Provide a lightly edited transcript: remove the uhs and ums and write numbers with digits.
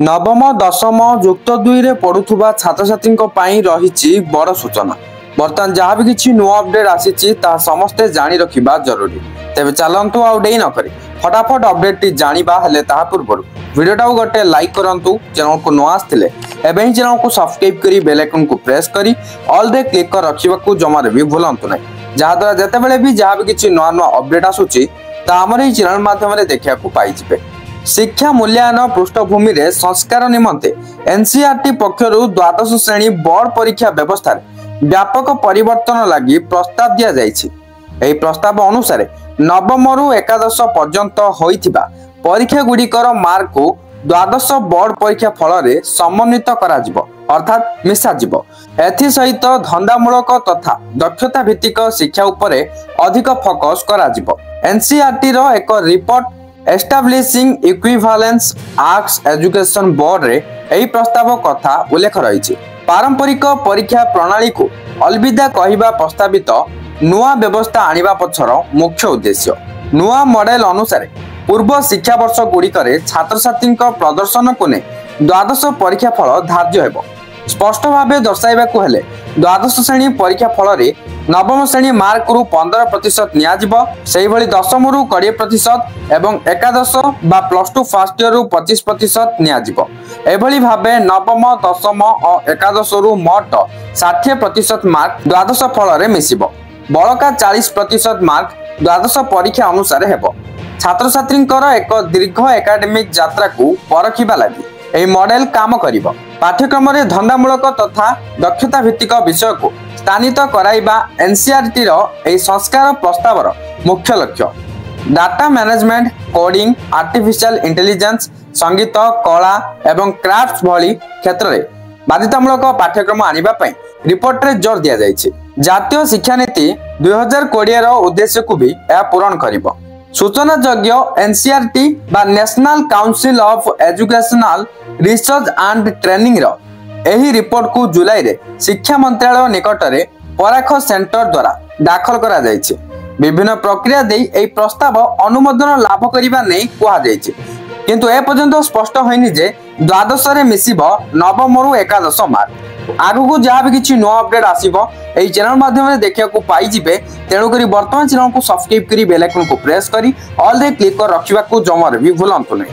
नवम दशम युक्त दुई रे पढ़ुवा छात्र छात्री रही बड़ सूचना। बर्तमान जहाँ भी किसी नुआ अपडेट आसी समस्ते जानी रखा जरूरी। तेरे चलतु आउे नक फटाफट अपडेट जाना हेले पूर्व वीडियोटा गोटे लाइक करूँ। चैनल को नुआ आसते एवं चैनल को सब्सक्राइब कर बेल आइकन को प्रेस करी ऑल रे क्लिक कर रखा जमार भी भूलु ना। जहाद्वारा जितेबाला भी जहाँ भी किसी नुआ नुआ अपडेट आसूँ आमर ये चैनल माध्यम देखा पाइबे। शिक्षा मूल्यांकन पृष्ठभूमि रे संस्कार निमंते एनसीईआरटी पक्षर द्वादश श्रेणी बोर्ड परीक्षा व्यवस्था व्यापक परिवर्तन लगी प्रस्ताव दिया जायछि। एही प्रस्ताव अनुसार नवम रु एकादश पर्यंत होइथिबा परीक्षा गुड़िकर मार्क को द्वादश बोर्ड परीक्षा फल रे समन्वित कराजिबो अर्थात मिसाजिबो। एथि सहित धंदामूलक तथा दक्षता भित्तिक शिक्षा उपरे अधिक फोकस कराजिबो। एनसीईआरटी रो एक report establishing equivalence arts education board रे एही प्रस्ताव कथा उल्लेख रही। पारंपरिक परीक्षा प्रणाली को अलविदा कहिबा प्रस्तावित नुआ व्यवस्था आनिबा पछर मुख्य उद्देश्य। नुआ मॉडल अनुसार पूर्व शिक्षा वर्ष गुड़िकरे छात्र छात्री प्रदर्शन को ने द्वादश परीक्षा फल धार्य हेबो। स्पष्ट भाव दर्शाइबाकु हेले द्वादश श्रेणी परीक्षा फल रे नवम श्रेणी मार्क रु 15% नियाजिबो। सेही भली दशम रु 20% एवं एकादश बा प्लस टू फर्स्ट ईयर रु 25% नियाजिबो। एभली भाबे नवम दशम और एकादश रु मोट 60% मार्क द्वादश फल रे मिसिबो। बळका 40% मार्क द्वादश परीक्षा अनुसार हेबो। छात्र छात्रींकर एक दीर्घ एकाडेमिक यात्रा को परखिबा लागि एही मॉडल काम करिबो। पाठ्यक्रम रे धंदामूलक तथा दक्षता भित्तिक विषय को स्थानित कराइबा एनसीईआरटी रो एही संस्कार प्रस्तावर मुख्य लक्ष्य। Data management, coding, artificial intelligence, संगीत, कला एवं क्राफ्ट्स भली क्षेत्र रे बाध्यतामूलक पाठ्यक्रम आनिबा पई रिपोर्ट रे जोर दिया जायछि। जातीय शिक्षा नीति 2020 रो उद्देश्य को भी यह पूर्ण करिबो। सूचना योग्य एनसीईआरटी बा national council of educational research and training रो एही रिपोर्ट को जुलाई रे शिक्षा मंत्रालय निकट रे पराख सेंटर द्वारा दाखल करा जायछि। विभिन्न प्रक्रिया देई एही प्रस्ताव अनुमोदन लाभ करिबा नै कुहा जायछि, किंतु ए पर्यंत स्पष्ट होइनि जे द्वादश रे मिसिबो नवम रु एकादश मार्क। आगु को जहाँ भी किसी नुआ अपडेट आसीबो एही चैनल माध्यम रे देखिया को पाई जिबे। तेणु करी वर्तमान चैनल को सब्सक्राइब करी बेल आइकन को प्रेस करी ऑल रे क्लिक कर रखिबा को जमार भी भूलंतु नै।